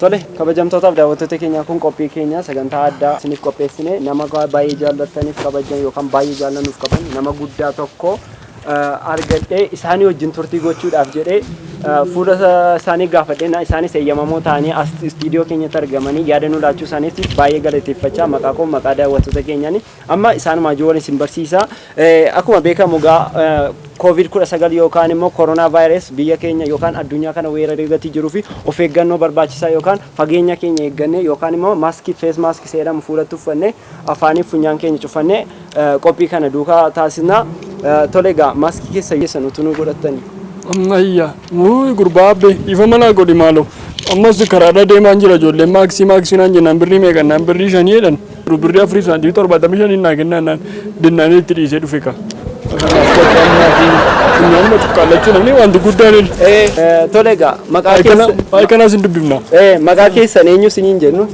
Tole kabajamtootaaf daawwattoota keenya kun qophii keenya sagantaa addaa isiniif qopheessine nama baay'ee jaallattaniif kabajan yookaan baay'ee jaallanuuf qaban nama guddaa tokko argadhee isaanii wajjin turtii gochuudhaaf jedhee fuula isaanii gaafadhee isaanis eeyyamamoo ta'anii as istiidiyoo keenyatti argamanii yaadannoo laachuu isaaniitiif baay'ee galateeffachaa maqaa koo maqaa daawwattoota keenyaani amma isaanuma ijoolleen isin barsiisa akkuma beekamu COVID-19 yookaan immoo corona virus biyya keenya yookaan addunyaa kana weeraree gatii jiruu fi of eeggannoo barbaachisaa yookaan fageenya keenya eeggannee yookaan immoo maaskii face mask jedhamu fuulatti uffannee afaanii funyaan keenya cufannee qophii kana duukaa taasisna. Tolega maskii keessa nuti nu godhatani. Ayya gurbaabe ifa mana godhi maalo ammas karaadha deemaan jira ijoolleen maaksii naan jennaan birrii meeqan naan birrii 5 jedhan birrii 475 naa kennaan dinnaanii itti dhiisee dhufe ka. Kunyaanuma cuqqaallachuu namni wanti guddaan tolega maqaa keessa baay'ee kanaas hin dubbifna. Maqaa keessan eenyu isiniin jennu?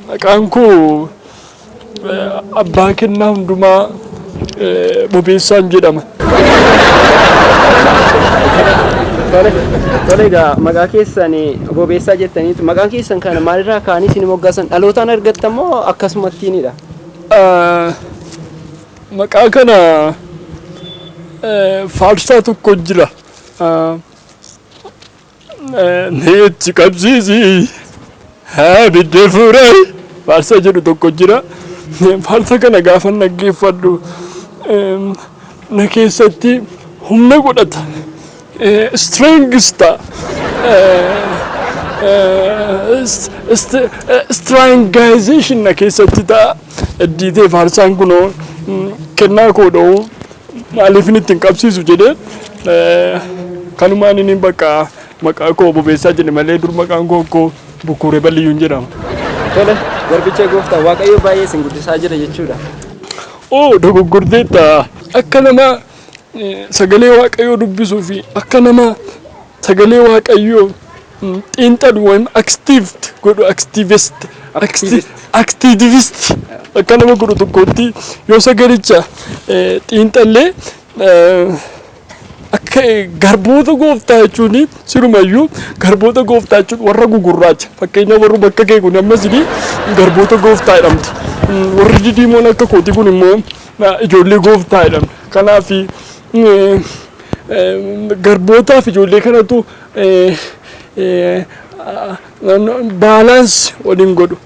Maqaan koo abbaa kennaa hundumaa bobeessaan jedhama. Tolega maqaa keessan bobeessaa jettaniitu maqaan keessan kana maalirraa kaanii isin moggaasan dhalootaan argattamoo akkasumattiinidha? Maqaa kana faarsaa tokko jira. Neechi qabsiisi haa biddee fuudhee faarsaa jedhu tokko jira. Faarsa kana gaafa dhaggeeffadhu na keessatti humna godhata. Strengista strangization na keessatti ta'a. Diitee faarsaan kunoo kennaa koo dha'u maaliif inni ittiin qabsiisu jedhee kanumaan inni bakka maqaa koo bobeessaa jedhe malee dur maqaan koo Bukuree Balliyyuun jedhama. Tole garbicha gooftaa waaqayyo baay'ee isin guddisaa jira jechuudha. Dogoggorteetta akka nama sagalee waaqayyoo dubbisuu fi akka nama sagalee waaqayyoo xiinxalu waan activist godhu activist akka nama godhu tokkotti yoo sagalicha xiinxallee akka garboota gooftaa jechuun sirumayyuu garboota gooftaa jechuun warra gugurraacha fakkeenya warri bakka kee kun ammas garboota gooftaa jedhamti. Warri didiimoon akka kooti kun immoo ijoollee gooftaa jedhamti. Kanaaf garbootaaf ijoollee kanatu baalaansi waliin godhu.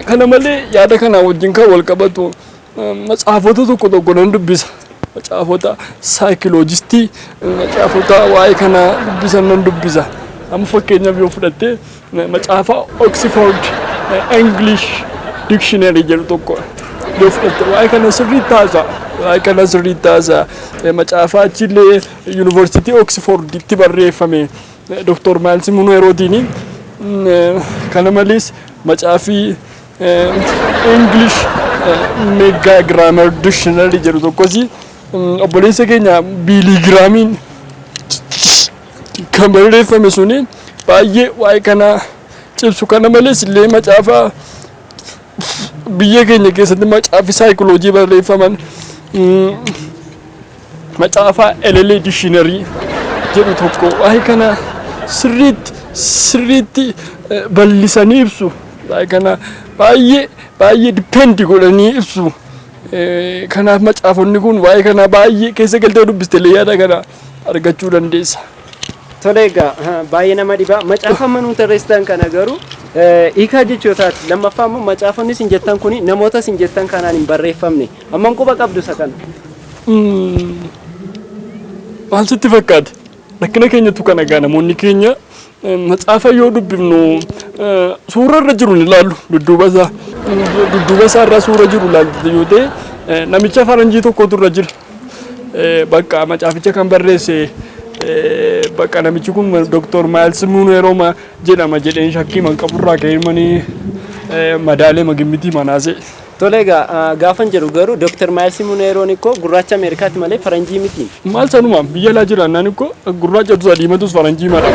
Kana malee yaada kana wajjin kan wal qabatu matsaafota tokko nan dubbisa. Matsaafota saayikoloojistii matsaafota waa'ee kana dubbisan nan dubbisa. Amma fakkeenyaaf yoo fudhatte matsaafa Oxford English Dictionary jedhu tokko yoo fudhatte waa'ee kana sirrii taasa. Matsaafa achillee University Oxford itti barreeffame Dr. Miles Munroetiin. Kana malees matsaafii English Mega Grammar Dictionary jedhu tokkosi obboleessa keenya biiligraamiin kan barreeffame suni baay'ee waa'ee kana cibsu. Kana malees illee matsaafa biyya keenya keessatti matsaafi saayikoloojii barreeffaman matsaafa LL Dictionary jedhu tokko waa'ee kana sirriitti bal'isanii ibsu. Waa'ee kana baay'ee dipendi godhanii ibsu. Kanaaf matsaafonni kun waa'ee kana baay'ee keessa galtee dubbistelee yaada kana argachuu dandeessa. Tolega baay'ee nama dhibaa matsaafa manuu tarreessitan kana garuu hiikaa jechootaati. Lammaffaa immoo matsaafonni isin jettan kun namoota isin jettan kanaan hin barreeffamne. Amman quba qabdu isa kana. Maal sitti fakkaata? Rakkina keenyatu kana egaa namoonni keenya matsaafa yoo dubbifnu suura irra jiru ni ilaallu dudduuba isaa irra suura jiru ilaallu yoo ta'e namicha faranjii tokkotu irra jira. Bakka matsaaficha kan barreesse bakka namichi kun Dr. Miles Munroe jedhama jedheen shakkii man qaburraa ka'eemanii madaalee magimmitii manaase. Tolega gaafan jedhu garuu Dr. Miles Munroe ko gurraacha Ameerikaatti malee faranjii miti. Maal sanuma biyya laa jiraannaan ko gurraacha tusa diimatus faranjii mala.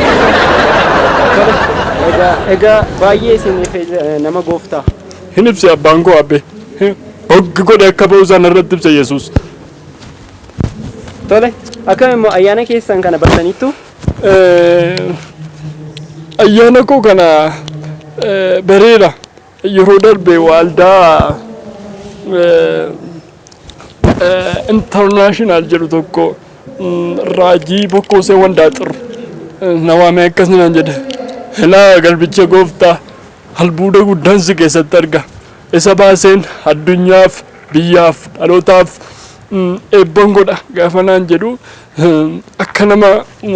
Egaa baay'ee isiniif nama gooftaa. Hin ibsi abbaan koo abbe. Hoggi godhe akka ba'u isaan irratti ibsa Yesuus. Tole, akkam immoo ayyaana keessan kana battaniittu? Ayyaana koo kana bareeda yeroo darbe waldaa international jedhu tokko raajii bokkoosee wandaaxir na waamee akkas naan jedhe helaa garbicha gooftaa albuuda guddaan si keessatti arga isa baaseen addunyaaf biyyaaf dhalootaaf eebban godha gaafa naan jedhu akka nama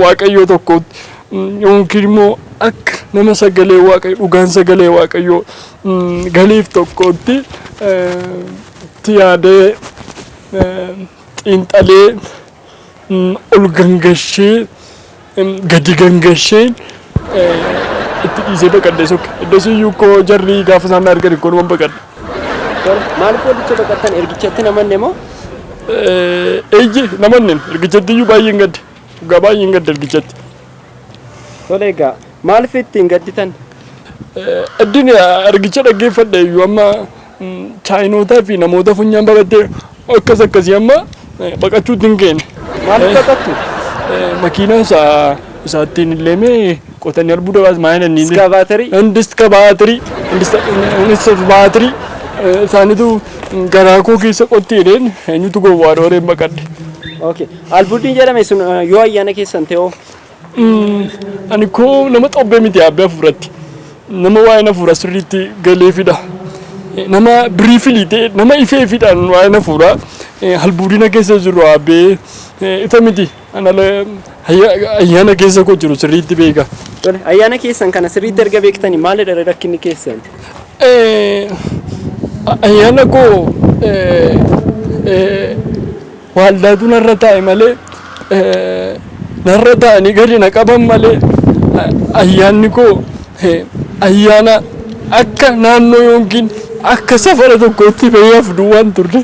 waaqayyoo tokkootti yookiin immoo akka nama sagalee waaqayyoo dhugaan sagalee waaqayyoo galiif tokkootti yaadee xiinxalee ol gangashee gadi gangashee itti dhiisee baqadde sokka iddoo siyyuu koo jarrii gaafa isaan argan kun waan baqadde. Maaliif walitti baqattan ergichatti namanne moo? Eeyyee namanne ergichatti iyyuu baay'een gadde dhugaa baay'een gadde ergichatti. Tole egaa maaliif ittiin gadditan? Addin ergicha dhaggeeffadhe iyyuu amma chaayinootaa fi namoota funyaan baqattee akkasii amma baqachuutti hin geenne. Maaliif baqattu? Makiinaa isaattiin illee mee qotanii albuuda baas maayina inni Iskabaatarii. Iskabaatarii isaanitu garaa koo keessa qottiidheen eenyutu gowwaa dhooreen baqadde. Okay. Albuudni jedhame sun yoo ayyaana keessan ta'oo? Ani koo nama xobbee miti yaabbee hafuuratti. Nama waa'ee hafuura sirriitti galee fida. Nama biriifilii ta'e nama ifee fidhaan waa'ee hafuuraa albuudina keessa jiru yaabbee ita miti. Ayyaana keessa koo jiru sirriitti beeka. Ayyaana keessan kana sirriitti erga beektanii maalidha rakkinni keessan? Ayyaana koo waldaatu narra taa'e malee narra taa'anii gadi na qaban malee ayyaanni koo ayyaana akka naannoo yookiin akka safara tokkootti biyyaaf duwwaan turre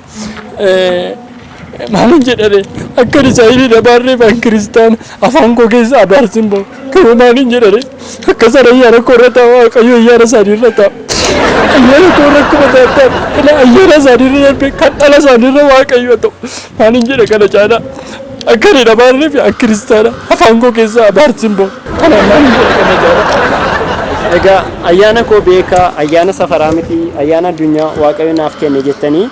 maalin jedhane akka isaanii dabaarree fan kiristaana afaan koo keessa abaarsin ba'u garuu maalin jedhane akka sana ayyaana koo irra ta'a waaqayyo ayyaana isaanii irra ta'a. Ayyaana koo rakkuma taatan ayyaana isaanii irra darbe kan dhala isaanii irra waaqayyo ta'u maalin jedhe kana caalaa akka ni dabaarree fi akka kiristaana afaan koo keessa abaarsin ba'u kanaan maalin jedhe kana caalaa. Egaa ayyaana koo beekaa ayyaana safaraa miti ayyaana addunyaa waaqayyo naaf kenne jettanii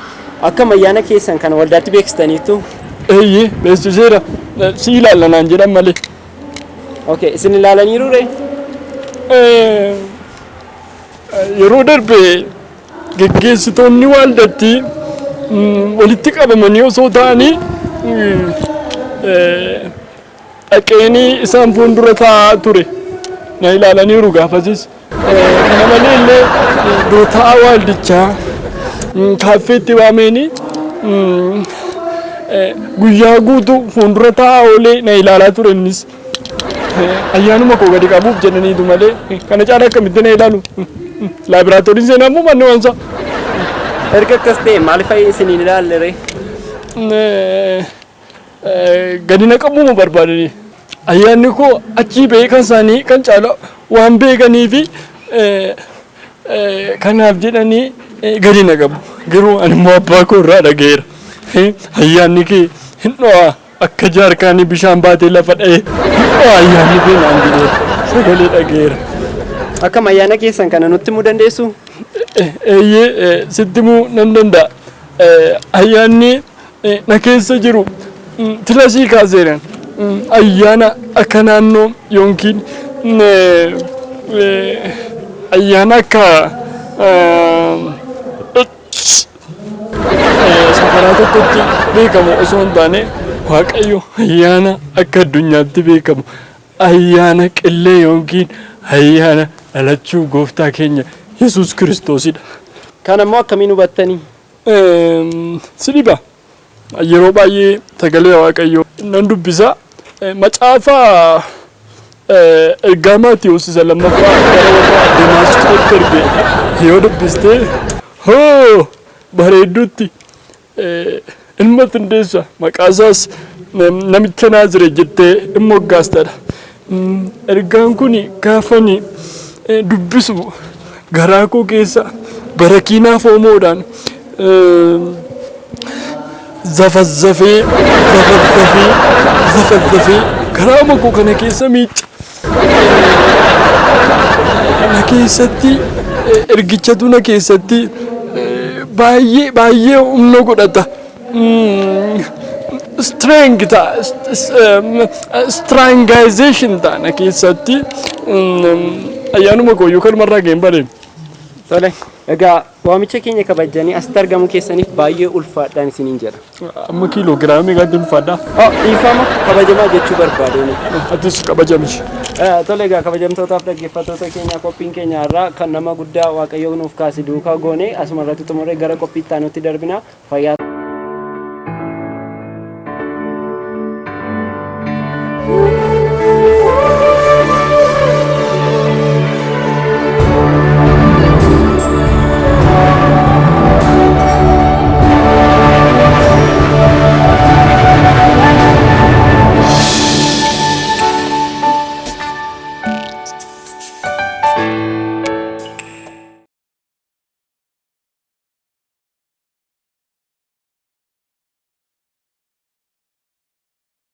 akkam ayyaana keessan kana waldaatti beeksistaniitu? Eeyyee beeksiseera si ilaallanaan jedhan malee. Okay, isin ilaalaniiru ree? Yeroo darbe geggeessitoonni waldatti walitti qabamanii osoo ta'anii dhaqeenii isaan fuuldura taa'aa ture na ilaalaniiru gaafasis kana malee illee dootaa waldichaa kaaffeetti waameenii guyyaa guutuu fuuldura taa'aa oolee na ilaalaa ture innis ayyaanuma koo gadi qabuuf jedhaniitu malee kana caalaa akkamitti na ilaalu laabiraatooriin seenaa immoo manni waansa. Erga akkas ta'e maaliif isin hin ilaalle ree? Gadi na qabuma barbaadanii ayyaanni koo achii beekan isaanii kan caala waan beekanii fi kanaaf jedhanii gadi na qabu garuu ani immoo abbaa koo irraa dhaga'eera ayyaanni kee hin dho'aa akka jaarkaanii bishaan baatee lafa dha'ee ayyaanni kee naan jedhee sagalee dhaga'eera. Akkam ayyaana keessan kana nutti himuu dandeessu? Eeyyee sitti himuu nan danda'a. Ayyaanni na keessa jiru tilasii kaaseeran ayyaana akka naannoo yookiin ayyaana akka safaraa tokkotti beekamu osoo hin taane waaqayyo ayyaana akka addunyaatti beekamu ayyaana qillee yookiin ayyaana dhalachuu gooftaa keenya Yesuus Kiristoosidha. Kan ammoo akkamiin hubattanii? Si dhiba yeroo baay'ee sagalee waaqayyoo nan dubbisa macaafa ergaa Maatiyuus isa lammaffaa gara warra Damaasqootti erge yoo dubbiste hoo bareedduutti ilma tindeessa maqaasaas namicha Naazire jettee hin moggaastadha. Ergaan kun gaafani dubbisu garaa koo keessa barakiinaa foomoodhaan zafazzafee karaa makoo kana keessa miica. Na keessatti ergichatu na keessatti baay'ee humna godhata. Strength strangization ta'a na keessatti ayyaanuma koo yookaan marraa ga'een bareedu. Tole. Egaa waamicha keenya kabajanii asitti argamu keessaniif baay'ee ulfaadhaan isiniin jedha. Amma kiiloogiraamii meeqatti ulfaadhaa? Dhiifama kabajamaa jechuu barbaadeen. Atis kabajamishi. Tole egaa kabajamtootaaf dhaggeeffattoota keenya qophiin keenya irraa kan nama guddaa Waaqayyo nuuf kaase duukaa goone asuma irratti xumuree gara qophii itti aanutti darbina. Fayyaa